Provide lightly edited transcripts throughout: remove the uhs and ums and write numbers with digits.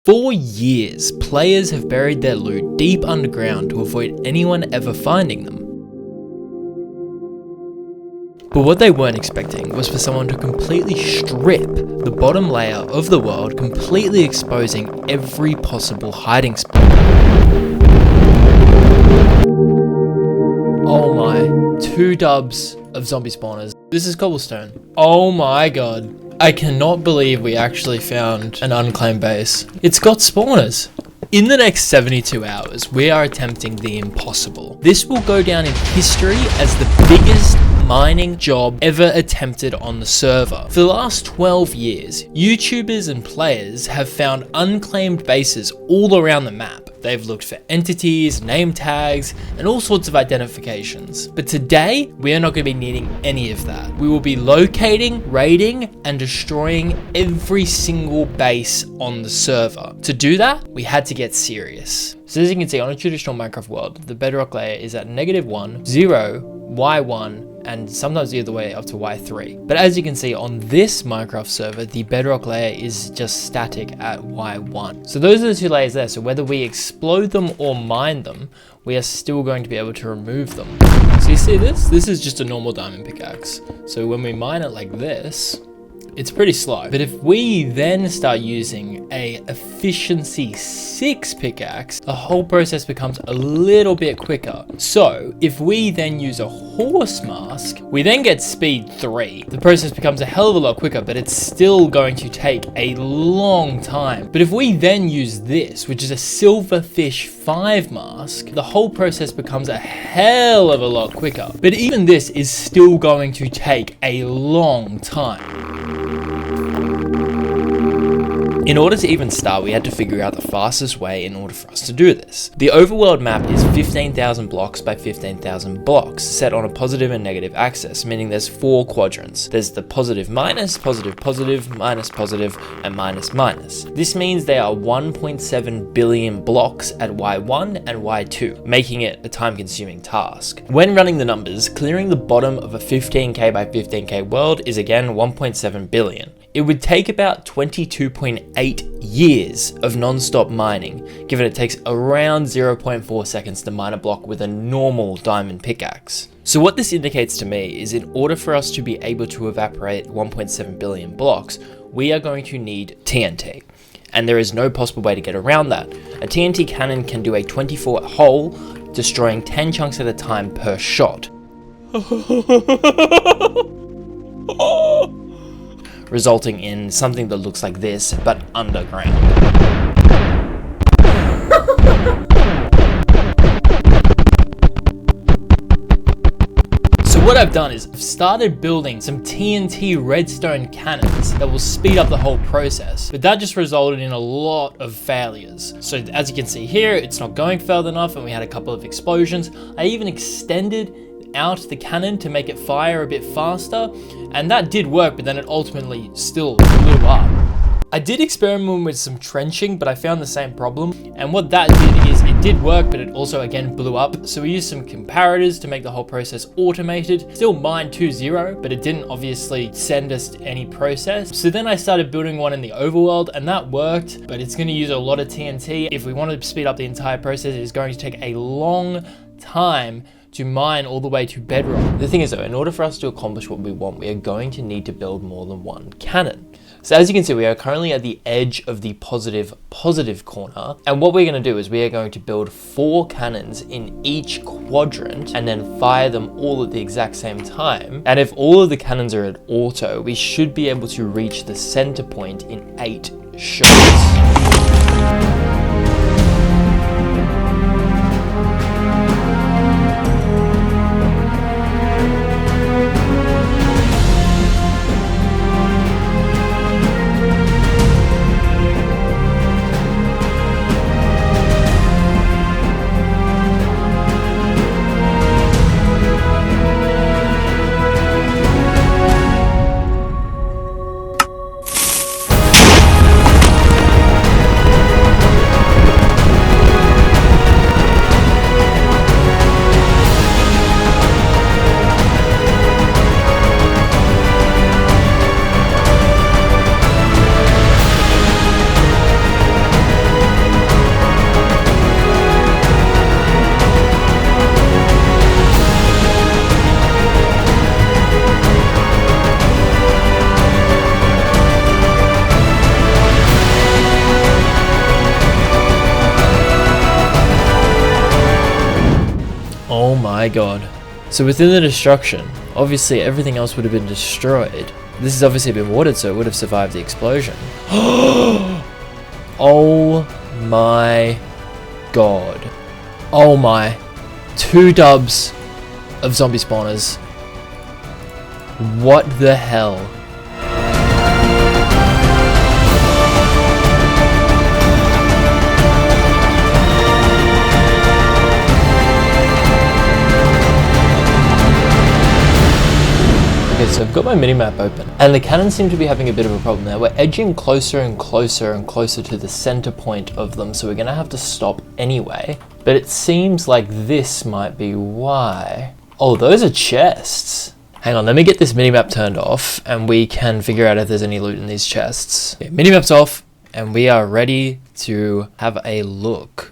For years, players have buried their loot deep underground to avoid anyone ever finding them. But what they weren't expecting was for someone to completely strip the bottom layer of the world, completely exposing every possible hiding spot. Oh my, 2 dubs of zombie spawners. This is cobblestone. Oh my god. I cannot believe we actually found an unclaimed base. It's got spawners. In the next 72 hours, we are attempting the impossible. This will go down in history as the biggest mining job ever attempted on the server. For the last 12 years, YouTubers and players have found unclaimed bases all around the map. They've looked for entities, name tags, and all sorts of identifications. But today, we are not going to be needing any of that. We will be locating, raiding, and destroying every single base on the server. To do that, we had to get serious. So as you can see, on a traditional Minecraft world, the bedrock layer is at -1, 0, Y1, and sometimes the other way up to Y3. But as you can see on this Minecraft server, the bedrock layer is just static at Y1. So those are the 2 layers there. So whether we explode them or mine them, we are still going to be able to remove them. So you see this? This is just a normal diamond pickaxe. So when we mine it like this, it's pretty slow. But if we then start using a efficiency 6 pickaxe, the whole process becomes a little bit quicker. So if we then use a horse mask, we then get speed 3. The process becomes a hell of a lot quicker, but it's still going to take a long time. But if we then use this, which is a silverfish 5 mask, the whole process becomes a hell of a lot quicker. But even this is still going to take a long time. In order to even start, we had to figure out the fastest way in order for us to do this. The overworld map is 15,000 blocks by 15,000 blocks, set on a positive and negative axis, meaning there's 4 quadrants. There's the positive minus, positive positive, minus positive, and minus minus. This means there are 1.7 billion blocks at Y1 and Y2, making it a time-consuming task. When running the numbers, clearing the bottom of a 15k by 15k world is again 1.7 billion. It would take about 22.8 years of non-stop mining, given it takes around 0.4 seconds to mine a block with a normal diamond pickaxe. So what this indicates to me is in order for us to be able to evaporate 1.7 billion blocks, we are going to need TNT. And there is no possible way to get around that. A TNT cannon can do a 24 hole, destroying 10 chunks at a time per shot. Resulting in something that looks like this, but underground. So what I've done is I've started building some TNT redstone cannons that will speed up the whole process, but that just resulted in a lot of failures. So as you can see here, it's not going fast enough, and we had a couple of explosions. I even extended out the cannon to make it fire a bit faster, and that did work, but then it ultimately still blew up. I did experiment with some trenching, but I found the same problem, and what that did is it did work, but it also again blew up. So we used some comparators to make the whole process automated. Still mined 2.0, but it didn't obviously send us any process. So then I started building one in the overworld, and that worked, but it's going to use a lot of TNT. If we wanted to speed up the entire process, it's going to take a long time to mine all the way to bedrock. The thing is though, in order for us to accomplish what we want, we are going to need to build more than one cannon. So as you can see, we are currently at the edge of the positive corner. And what we're going to do is we are going to build 4 cannons in each quadrant and then fire them all at the exact same time. And if all of the cannons are at auto, we should be able to reach the center point in 8 shots. my god. So within the destruction, obviously everything else would have been destroyed. This has obviously been watered, so it would have survived the explosion. Oh my god. Oh my. 2 dubs of zombie spawners. What the hell? Okay, so I've got my minimap open, and the cannons seem to be having a bit of a problem there. We're edging closer and closer and closer to the center point of them, so we're gonna have to stop anyway. But it seems like this might be why. Oh, those are chests. Hang on, let me get this minimap turned off, and we can figure out if there's any loot in these chests. Okay, minimap's off, and we are ready to have a look.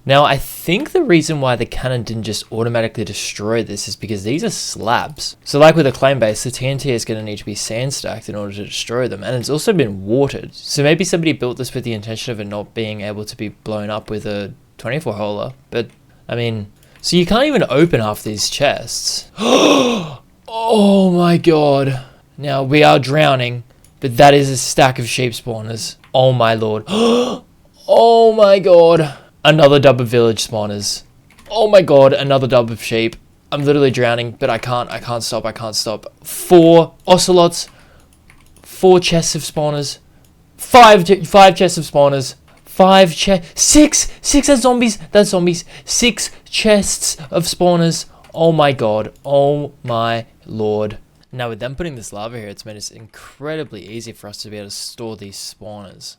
Now, I think the reason why the cannon didn't just automatically destroy this is because these are slabs. So like with a claim base, the TNT is going to need to be sand stacked in order to destroy them. And it's also been watered. So maybe somebody built this with the intention of it not being able to be blown up with a 24-holer. But, I mean, so you can't even open half these chests. Oh my god. Now, we are drowning, but that is a stack of sheep spawners. Oh my lord. Oh my god. Another dub of village spawners. Oh my god, another dub of sheep. I'm literally drowning, but I can't stop. 4 ocelots, 4 chests of spawners, 5 chests of spawners, 6, that's zombies, 6 chests of spawners. Oh my god, oh my lord. Now with them putting this lava here, it's made it incredibly easy for us to be able to store these spawners.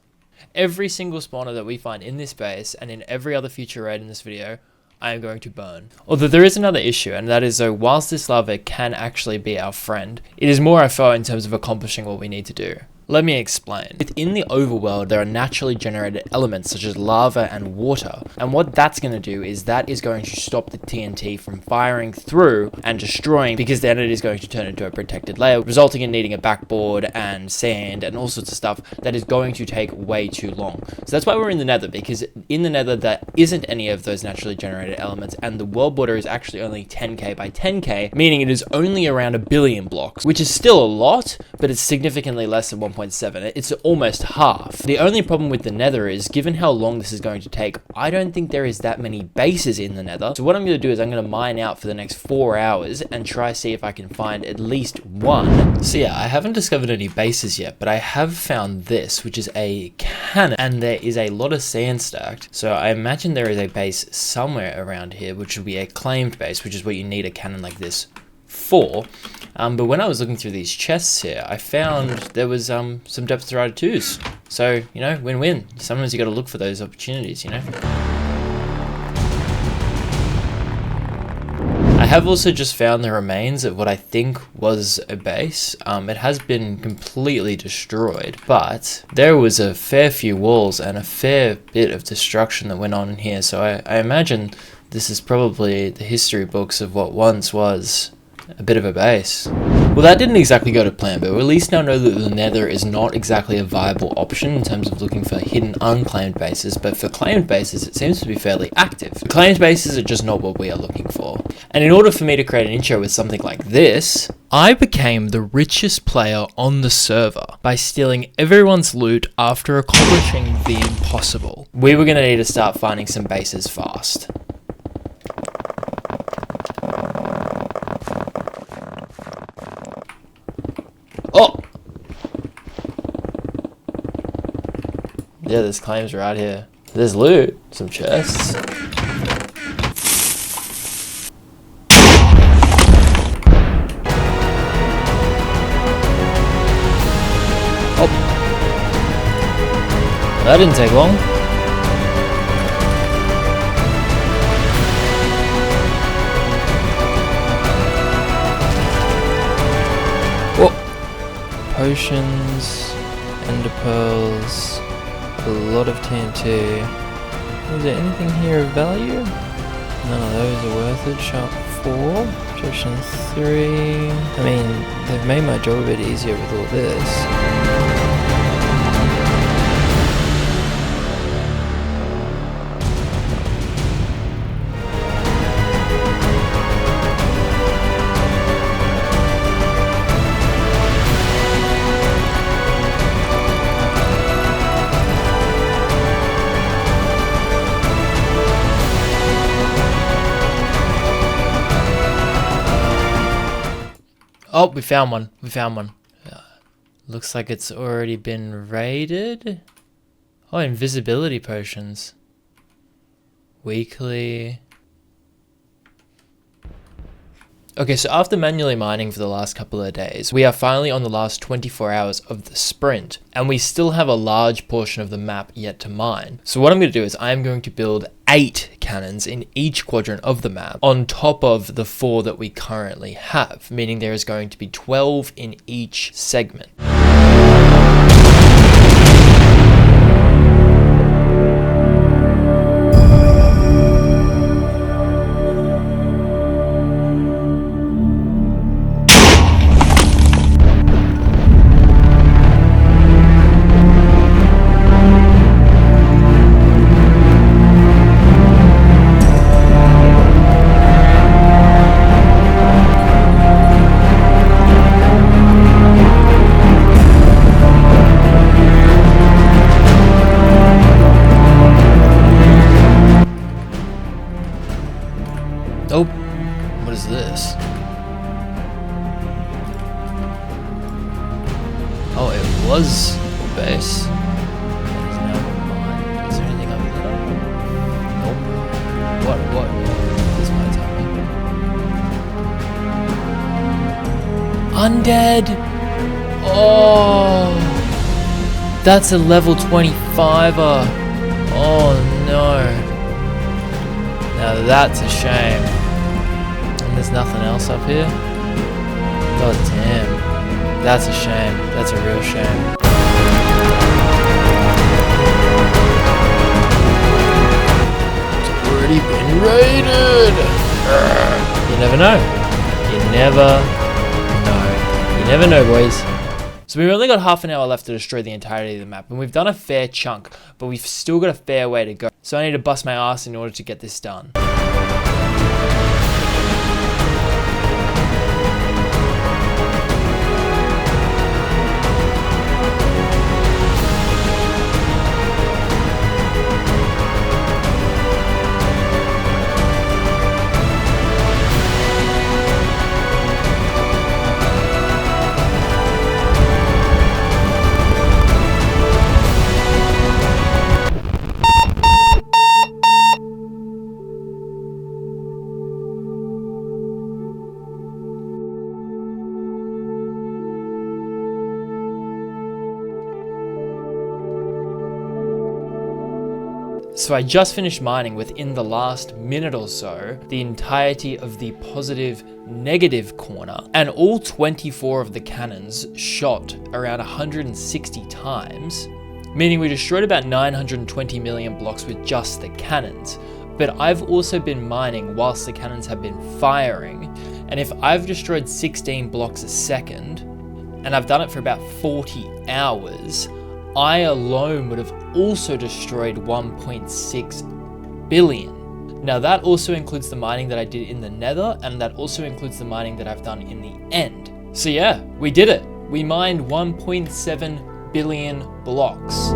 Every single spawner that we find in this base and in every other future raid in this video, I am going to burn. Although there is another issue, and that is though whilst this lava can actually be our friend, it is more our foe in terms of accomplishing what we need to do. Let me explain. Within the overworld, there are naturally generated elements such as lava and water. And what that's going to do is that is going to stop the TNT from firing through and destroying, because then it is going to turn into a protected layer, resulting in needing a backboard and sand and all sorts of stuff that is going to take way too long. So that's why we're in the nether, because in the nether there isn't any of those naturally generated elements, and the world border is actually only 10k by 10k, meaning it is only around 1 billion blocks, which is still a lot, but it's significantly less than 1.7. It's almost half. The only problem with the nether is, given how long this is going to take, I don't think there is that many bases in the nether. So what I'm going to do is I'm going to mine out for the next 4 hours and try see if I can find at least one. So yeah, I haven't discovered any bases yet, but I have found this, which is a cannon, and there is a lot of sand stacked. So I imagine there is a base somewhere around here, which would be a claimed base, which is what you need a cannon like this for. But when I was looking through these chests here, I found there was some depth rider 2s. So, you know, win-win. Sometimes you got to look for those opportunities, you know. I have also just found the remains of what I think was a base. It has been completely destroyed, but there was a fair few walls and a fair bit of destruction that went on in here. So I imagine this is probably the history books of what once was a bit of a base. Well, that didn't exactly go to plan, but we at least now know that the nether is not exactly a viable option in terms of looking for hidden unclaimed bases, but for claimed bases it seems to be fairly active. Claimed bases are just not what we are looking for. And in order for me to create an intro with something like this, I became the richest player on the server by stealing everyone's loot after accomplishing the impossible. We were going to need to start finding some bases fast. Oh! Yeah, there's claims right here. There's loot. Some chests. Oh! That didn't take long. Potions, ender pearls, a lot of TNT. Is there anything here of value? None of those are worth it. Sharp 4, protection 3. I mean, they've made my job a bit easier with all this. Oh, we found one. We found one. Looks like it's already been raided. Oh, invisibility potions. Weekly. Okay, so after manually mining for the last couple of days, we are finally on the last 24 hours of the sprint, and we still have a large portion of the map yet to mine. So what I'm going to do is I'm going to build 8 cannons in each quadrant of the map on top of the 4 that we currently have, meaning there is going to be 12 in each segment. Oh, what is this? Oh, it was a base. That is now mine. Is there anything up there? Nope. What is my timing? Undead! Oh! That's a level 25er. Oh no. Now that's a shame. And there's nothing else up here? God damn. That's a shame. That's a real shame. It's already been raided! You never know. You never know. You never know, boys. So we've only got half an hour left to destroy the entirety of the map, and we've done a fair chunk, but we've still got a fair way to go. So I need to bust my ass in order to get this done. So I just finished mining within the last minute or so the entirety of the positive negative corner, and all 24 of the cannons shot around 160 times, meaning we destroyed about 920 million blocks with just the cannons. But I've also been mining whilst the cannons have been firing, and if I've destroyed 16 blocks a second, and I've done it for about 40 hours, I alone would have also destroyed 1.6 billion. Now that also includes the mining that I did in the nether, and that also includes the mining that I've done in the end. So yeah, we did it. We mined 1.7 billion blocks.